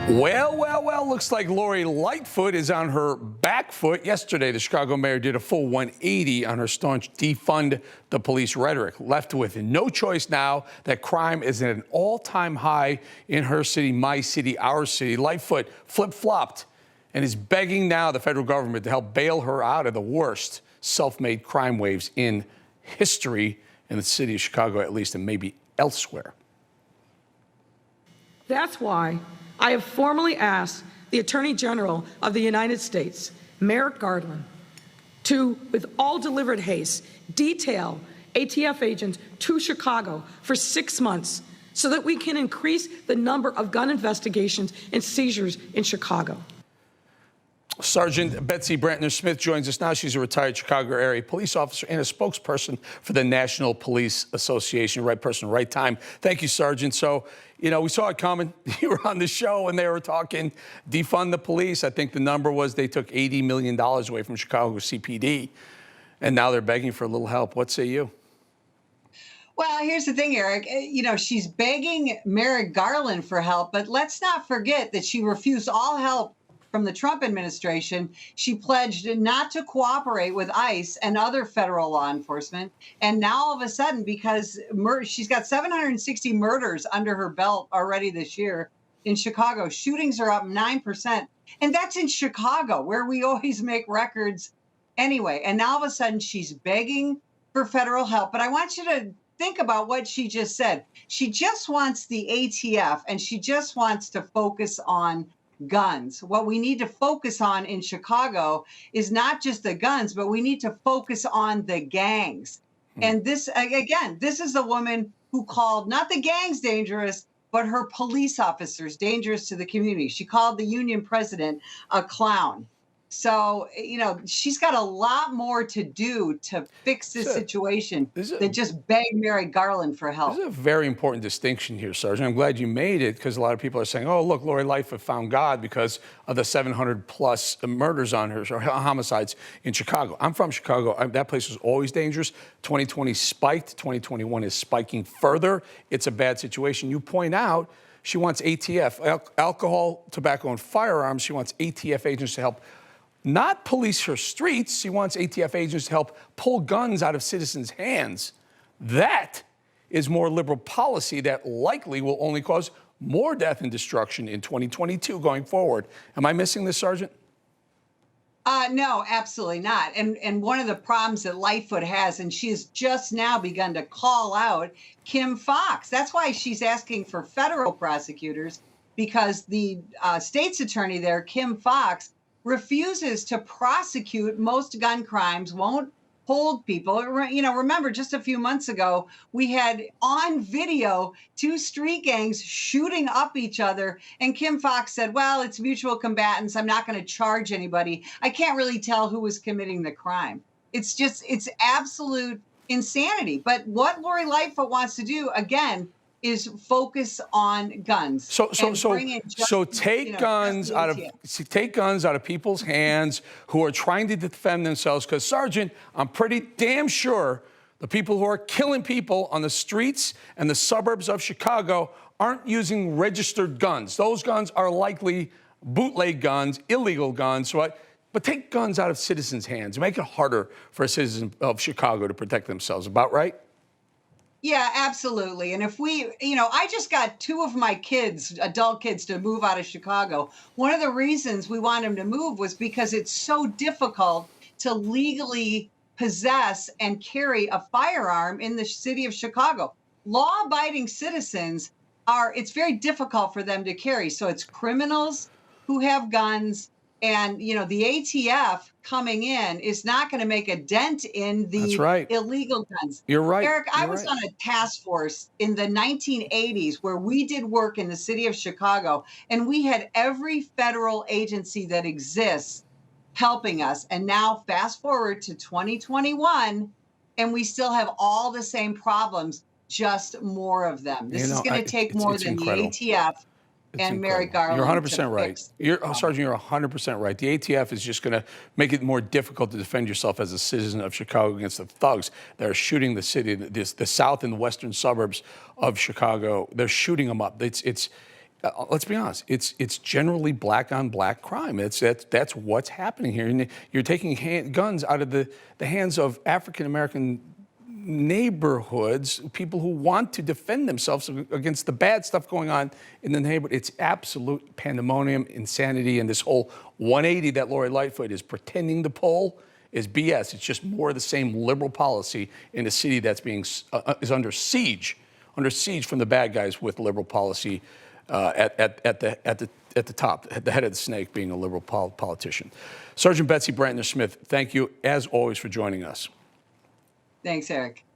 Well, looks like Lori Lightfoot is on her back foot. Yesterday, the Chicago mayor did a full 180 on her staunch defund the police rhetoric, left with no choice now that crime is at an all-time high in her city, my city, our city. Lightfoot flip-flopped and is begging now the federal government to help bail her out of the worst self-made crime waves in history in the city of Chicago, at least, and maybe elsewhere. That's why I have formally asked the Attorney General of the United States, Merrick Garland, to, with all deliberate haste, detail ATF agents to Chicago for 6 months so that we can increase the number of gun investigations and seizures in Chicago. Sergeant Betsy Brantner-Smith joins us now. She's a retired Chicago area police officer and a spokesperson for the National Police Association. Right person, right time. Thank you, Sergeant. So, you know, we saw it coming. You were on the show and they were talking defund the police. I think the number was they took $80 million away from Chicago CPD, and now they're begging for a little help. What say you? Well, here's the thing, Eric. You know, she's begging Merrick Garland for help, but let's not forget that she refused all help from the Trump administration. She pledged not to cooperate with ICE and other federal law enforcement. And now all of a sudden, because she's got 760 murders under her belt already this year in Chicago, shootings are up 9%. And that's in Chicago, where we always make records anyway. And now all of a sudden, she's begging for federal help. But I want you to think about what she just said. She just wants the ATF, and she just wants to focus on guns. What we need to focus on in Chicago is not just the guns, but we need to focus on the gangs. And this, again, this is a woman who called not the gangs dangerous, but her police officers dangerous to the community. She called the union president a clown. So, you know, she's got a lot more to do to fix this situation than just beg Merrick Garland for help. This is a very important distinction here, Sergeant. I'm glad you made it, because a lot of people are saying, oh, look, Lori Lightfoot found God because of the 700 plus murders on her, or homicides in Chicago. I'm from Chicago. That place was always dangerous. 2020 spiked. 2021 is spiking further. It's a bad situation. You point out she wants ATF, alcohol, tobacco, and firearms. She wants ATF agents to help not police her streets. She wants ATF agents to help pull guns out of citizens' hands. That is more liberal policy that likely will only cause more death and destruction in 2022 going forward. Am I missing this, Sergeant? No, absolutely not. And one of the problems that Lightfoot has, and she has just now begun to call out Kim Foxx. That's why she's asking for federal prosecutors, because the state's attorney there, Kim Foxx, refuses to prosecute most gun crimes, won't hold people. You know, remember just a few months ago, we had on video 2 street gangs shooting up each other. And Kim Foxx said, well, it's mutual combatants. I'm not going to charge anybody. I can't really tell who was committing the crime. It's absolute insanity. But what Lori Lightfoot wants to do, again, is focus on guns. So take guns out of people's hands who are trying to defend themselves. Because, Sergeant, I'm pretty damn sure the people who are killing people on the streets and the suburbs of Chicago aren't using registered guns. Those guns are likely bootleg guns, illegal guns. But take guns out of citizens' hands. Make it harder for a citizen of Chicago to protect themselves. About right? Yeah, absolutely. And if we, you know, I just got 2 of my kids, adult kids, to move out of Chicago. One of the reasons we want them to move was because it's so difficult to legally possess and carry a firearm in the city of Chicago. Law-abiding citizens it's very difficult for them to carry. So it's criminals who have guns. And, you know, the ATF coming in is not going to make a dent in the illegal guns. You're right. Eric, I was on a task force in the 1980s where we did work in the city of Chicago, and we had every federal agency that exists helping us. And now fast forward to 2021, and we still have all the same problems, just more of them. This is going to take more than incredible. The ATF. And Merrick Garland. You're 100% right. Sergeant, you're 100% right. The ATF is just going to make it more difficult to defend yourself as a citizen of Chicago against the thugs that are shooting the city, the south and the western suburbs of Chicago. They're shooting them up. let's be honest, it's generally black on black crime. That's what's happening here. And you're taking guns out of the hands of African American neighborhoods, people who want to defend themselves against the bad stuff going on in the neighborhood. It's absolute pandemonium, insanity, and this whole 180 that Lori Lightfoot is pretending to pull is BS. It's just more of the same liberal policy in a city that's is under siege from the bad guys with liberal policy at the top, at the head of the snake being a liberal politician. Sergeant Betsy Brantner Smith, thank you as always for joining us. Thanks, Eric.